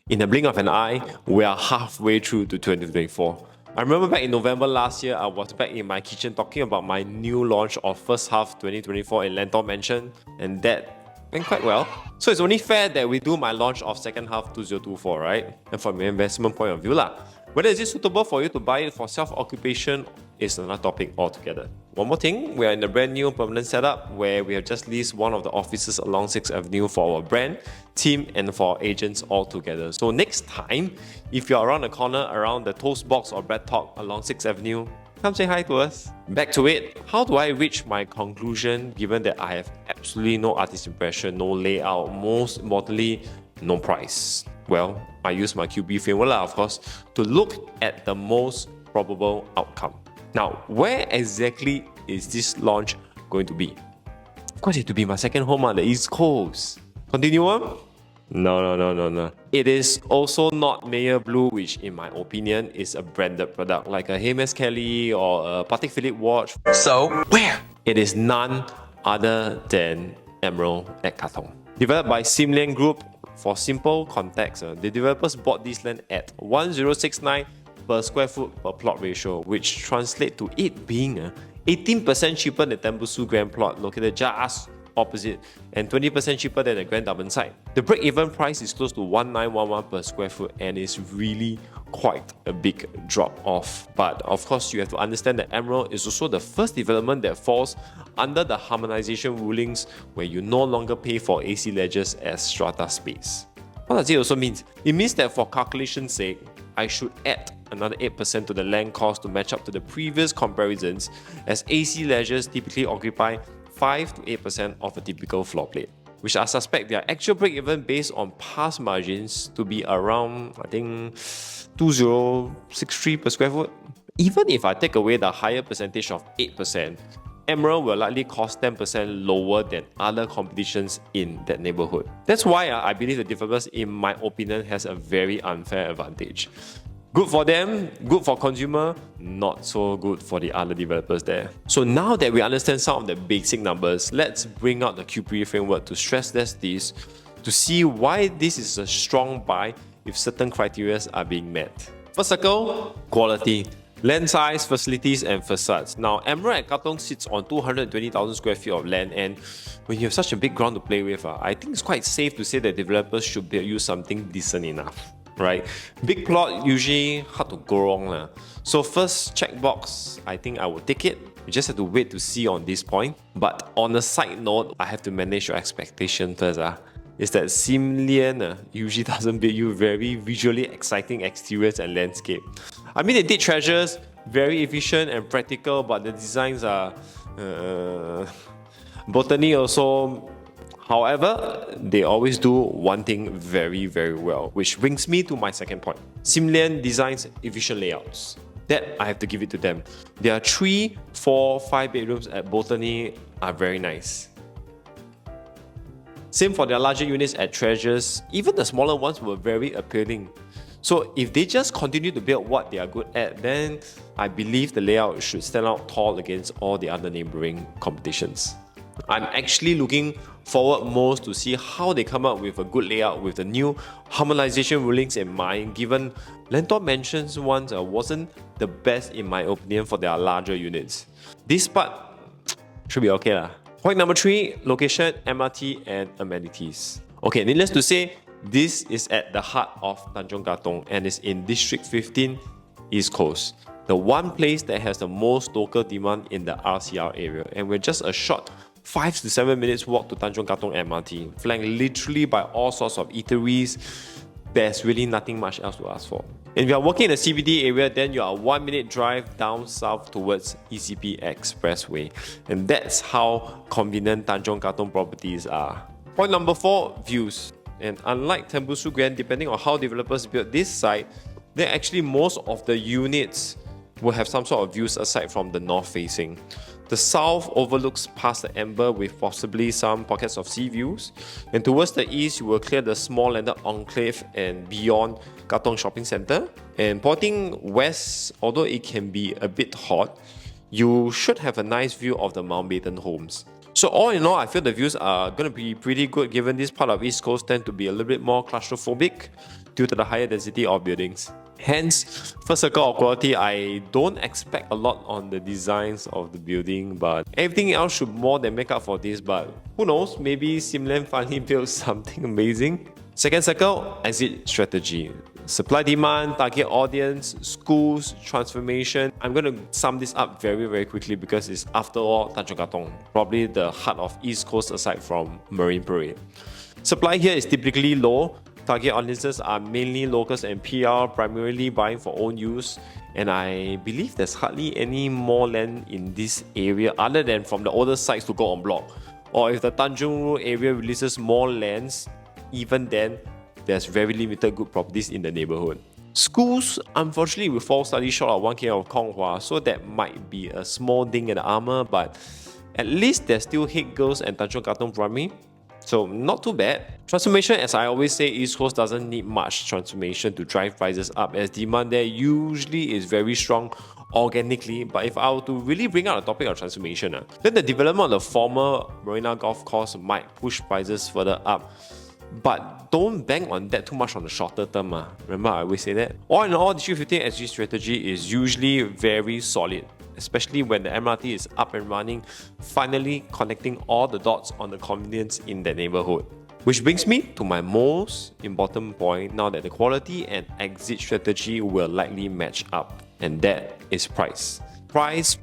In a blink of an eye, we are halfway through to 2024. I remember back in November last year, I was back in my kitchen talking about my new launch of first half 2024 in Lentor Mansion, and that went quite well. So it's only fair that we do my launch of second half 2024, right? And from an investment point of view whether is it suitable for you to buy it for self-occupation is another topic altogether. One more thing, we are in a brand new permanent setup where we have just leased one of the offices along 6th Avenue for our brand, team, and for our agents all together. So next time, if you're around the corner around the Toast Box or Bread Talk along 6th Avenue, come say hi to us. Back to it, how do I reach my conclusion given that I have absolutely no artist impression, no layout, most importantly, no price? Well, I use my QPE Framework, of course, to look at the most probable outcome. Now, where exactly is this launch going to be? Of course, it has to be my second home on the East Coast. Continue on? No. It is also not Mayer Blue, which in my opinion is a branded product like a Hermes Kelly or a Patek Philippe watch. So, where? It is none other than Emerald at Katong. Developed by Simlian Group. For simple context, the developers bought this land at 1069 per square foot per plot ratio, which translates to it being 18% cheaper than Tembusu Grand Plot located just opposite and 20% cheaper than the Grand Durban site. The break-even price is close to 1911 per square foot and is really quite a big drop off. But of course, you have to understand that Emerald is also the first development that falls under the harmonization rulings where you no longer pay for AC ledgers as strata space. What does it also mean? It means that for calculation's sake, I should add another 8% to the land cost to match up to the previous comparisons, as AC ledgers typically occupy 5 to 8% of a typical floor plate, which I suspect their actual break-even based on past margins to be around, I think, 2063 per square foot. Even if I take away the higher percentage of 8%, Emerald will likely cost 10% lower than other competitions in that neighborhood. That's why I believe the developers, in my opinion, has a very unfair advantage. Good for them, good for consumer, not so good for the other developers there. So now that we understand some of the basic numbers, let's bring out the QPE framework to stress test this to see why this is a strong buy if certain criteria are being met. First circle, quality. Land size, facilities, and facades. Now, Emerald at Katong sits on 220,000 square feet of land, and when you have such a big ground to play with, I think it's quite safe to say that developers should build you something decent enough, right? Big plot usually hard to go wrong. So first checkbox, I think I will take it. You just have to wait to see on this point. But on a side note, I have to manage your expectation first. Is that Simlian usually doesn't build you very visually exciting exteriors and landscape. I mean, they did treasures, very efficient and practical, but the designs are botany also. However, they always do one thing very, very well, which brings me to my second point. Simlian designs efficient layouts. That I have to give it to them. Their 3, 4, 5 bedrooms at Botany are very nice. Same for their larger units at Treasures. Even the smaller ones were very appealing. So if they just continue to build what they are good at, then I believe the layout should stand out tall against all the other neighboring competitions. I'm actually looking forward most to see how they come up with a good layout with the new harmonization rulings in mind, given Lentor Mansion's ones wasn't the best in my opinion for their larger units. This part should be okay . Point number 3, location, MRT, and amenities. Okay, needless to say, this is at the heart of Tanjong Katong and is in District 15, East Coast. The one place that has the most local demand in the RCR area. And we're just a short 5 to 7 minutes walk to Tanjong Katong MRT, flanked literally by all sorts of eateries. There's really nothing much else to ask for. And if you are working in the CBD area, then you are a 1 minute drive down south towards ECP Expressway. And that's how convenient Tanjong Katong properties are. Point number 4, views. And unlike Tembusu Grand, depending on how developers build this site, then actually most of the units will have some sort of views aside from the north facing. The south overlooks past the Amber with possibly some pockets of sea views. And towards the east, you will clear the small landed enclave and beyond Katong Shopping Centre. And pointing west, although it can be a bit hot, you should have a nice view of the Mountbatten homes. So all in all, I feel the views are going to be pretty good given this part of East Coast tend to be a little bit more claustrophobic due to the higher density of buildings. Hence, first circle of quality, I don't expect a lot on the designs of the building, but everything else should more than make up for this. But who knows, maybe Simland finally builds something amazing. Second circle, exit strategy. Supply demand, target audience, schools, transformation. I'm going to sum this up very, very quickly because it's after all Tanjong Katong, probably the heart of East Coast aside from Marine Parade. Supply here is typically low. Target audiences are mainly locals and PR, primarily buying for own use. And I believe there's hardly any more land in this area other than from the older sites to go en bloc. Or if the Tanjung area releases more lands, even then, there's very limited good properties in the neighborhood. Schools, unfortunately, will fall slightly short of 1K of Kong Hua, so that might be a small ding in the armor, but at least there's still Haig Girls and Tanjong Katong Primary, so not too bad. Transformation, as I always say, East Coast doesn't need much transformation to drive prices up, as demand there usually is very strong organically. But if I were to really bring out the topic of transformation, then the development of the former Marina Golf Course might push prices further up. But don't bank on that too much on the shorter term. Remember, I always say that. All in all, the District 15 SG strategy is usually very solid, especially when the MRT is up and running, finally connecting all the dots on the convenience in the neighborhood. Which brings me to my most important point now that the quality and exit strategy will likely match up, and that is price. Price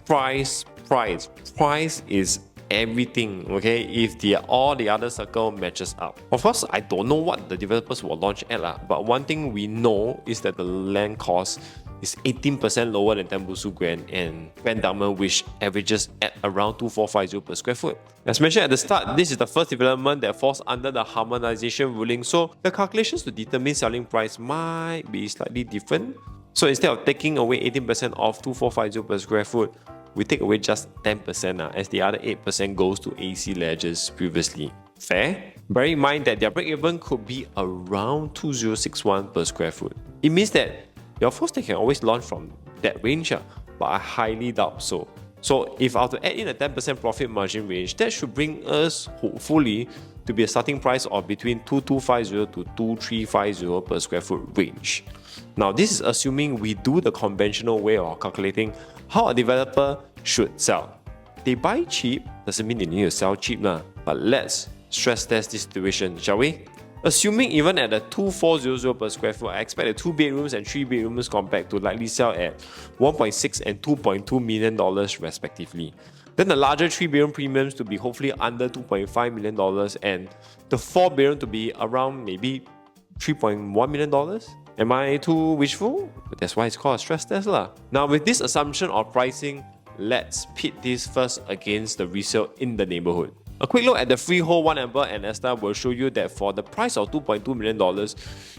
is everything, okay, if all the other circle matches up. Of course, I don't know what the developers will launch at, but one thing we know is that the land cost is 18% lower than Tembusu Grand and Grand Diamond, which averages at around 2450 per square foot. As mentioned at the start, this is the first development that falls under the harmonization ruling, so the calculations to determine selling price might be slightly different. So instead of taking away 18% off 2450 per square foot, we take away just 10% as the other 8% goes to AC Ledgers previously. Fair? Bear in mind that their break-even could be around 2061 per square foot. It means that of course they can always launch from that range, but I highly doubt so. So if I were to add in a 10% profit margin range, that should bring us, hopefully, to be a starting price of between 2250 to 2350 per square foot range. Now, this is assuming we do the conventional way of calculating how a developer should sell. They buy cheap, doesn't mean they need to sell cheap, but let's stress test this situation, shall we? Assuming even at the 2400 per square foot, I expect the 2 bedrooms and 3 bedrooms compact to likely sell at $1.6 and $2.2 million respectively. Then the larger 3 bedroom premiums to be hopefully under $2.5 million and the 4 bedroom to be around maybe $3.1 million. Am I too wishful? But that's why it's called a stress test. Now with this assumption of pricing, let's pit this first against the resale in the neighborhood. A quick look at the freehold 1 Amber and Esta will show you that for the price of $2.2 million,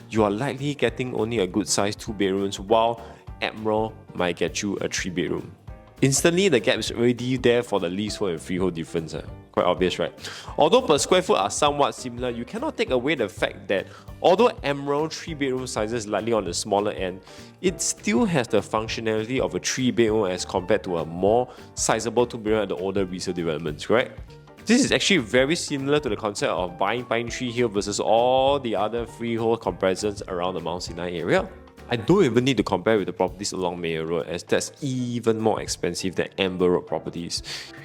you are likely getting only a good size 2 bedrooms, while Admiral might get you a 3 bedroom. Instantly, the gap is already there for the leasehold and freehold difference. Quite obvious, right? Although per square foot are somewhat similar, you cannot take away the fact that although Emerald 3 bedroom size is slightly on the smaller end, it still has the functionality of a 3 bedroom as compared to a more sizable 2 bedroom at the older resale developments, correct? This is actually very similar to the concept of buying Pine Tree Hill versus all the other freehold comparisons around the Mount Sinai area. I don't even need to compare with the properties along Mayor Road, as that's even more expensive than Amber Road properties.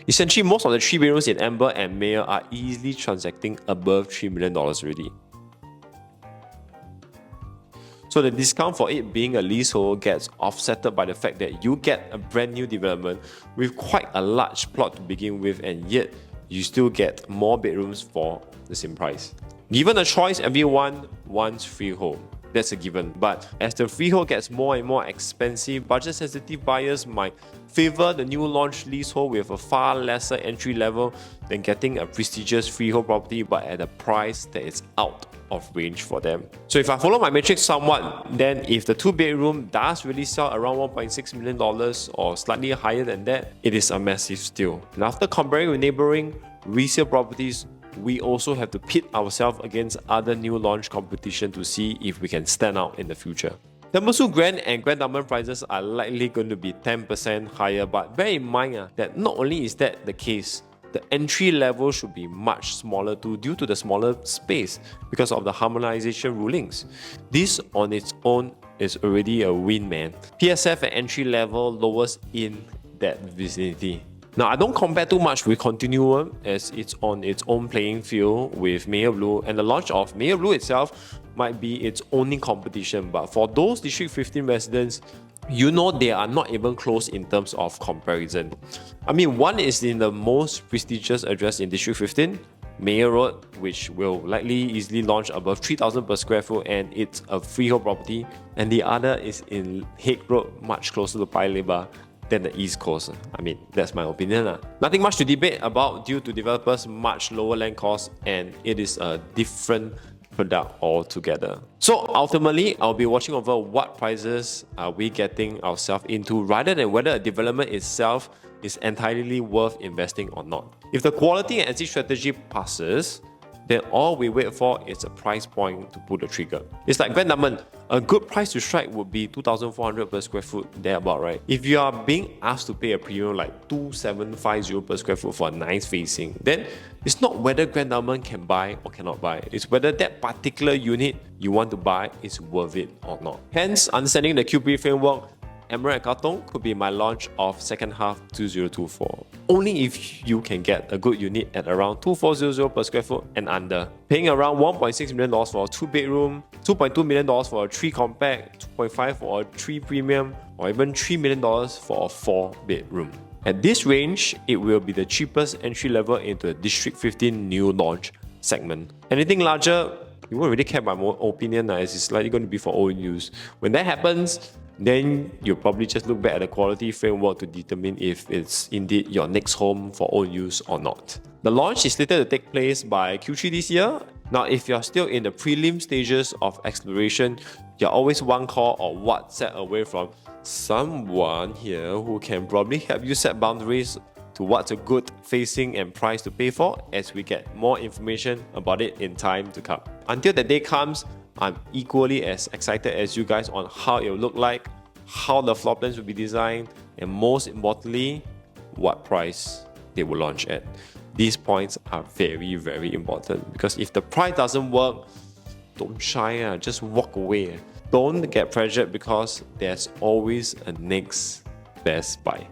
Essentially, most of the 3 bedrooms in Amber and Mayor are easily transacting above $3 million already. So the discount for it being a leasehold gets offset by the fact that you get a brand new development with quite a large plot to begin with, and yet you still get more bedrooms for the same price. Given a choice, everyone wants freehold. That's a given. But as the freehold gets more and more expensive, budget-sensitive buyers might favor the new launch leasehold with a far lesser entry level than getting a prestigious freehold property but at a price that is out of range for them. So if I follow my matrix somewhat, then if the 2 bedroom does really sell around $1.6 million or slightly higher than that, it is a massive steal. And after comparing with neighboring resale properties, we also have to pit ourselves against other new launch competition to see if we can stand out in the future. Tembusu Grand and Grand Diamond prices are likely going to be 10% higher, but bear in mind that not only is that the case, the entry level should be much smaller too, due to the smaller space because of the harmonization rulings. This on its own is already a win, man. PSF at entry level lowers in that vicinity. Now, I don't compare too much with Continuum as it's on its own playing field with Mayor Blue, and the launch of Mayor Blue itself might be its only competition. But for those District 15 residents, you know they are not even close in terms of comparison. I mean, one is in the most prestigious address in District 15, Mayor Road, which will likely easily launch above 3,000 per square foot, and it's a freehold property. And the other is in Hague Road, much closer to Paya Lebar than the East Coast. I mean, that's my opinion. Nothing much to debate about due to developers' much lower land costs, and it is a different product altogether. So ultimately, I'll be watching over what prices are we getting ourselves into rather than whether a development itself is entirely worth investing or not. If the quality and exit strategy passes, then all we wait for is a price point to pull the trigger. It's like Grand Diamond. A good price to strike would be 2,400 per square foot, thereabout, right? If you are being asked to pay a premium like 2,750 per square foot for a nice facing, then it's not whether Grand Diamond can buy or cannot buy. It's whether that particular unit you want to buy is worth it or not. Hence, understanding the QPE framework, Emerald at Katong could be my launch of second half 2024. Only if you can get a good unit at around 2,400 per square foot and under. Paying around $1.6 million for a 2-bedroom, $2.2 million for a 3 compact, $2.5 for a 3 premium, or even $3 million for a 4-bedroom. At this range, it will be the cheapest entry level into the District 15 new launch segment. Anything larger, you won't really care about my opinion as it's likely going to be for own use. When that happens, then you'll probably just look back at the quality framework to determine if it's indeed your next home for own use or not. The launch is slated to take place by Q3 this year. Now, if you're still in the prelim stages of exploration, you're always one call or WhatsApp away from someone here who can probably help you set boundaries to what's a good facing and price to pay for as we get more information about it in time to come. Until the day comes, I'm equally as excited as you guys on how it will look like, how the floor plans will be designed, and most importantly, what price they will launch at. These points are very, very important because if the price doesn't work, don't shy, just walk away. Don't get pressured because there's always a next best buy.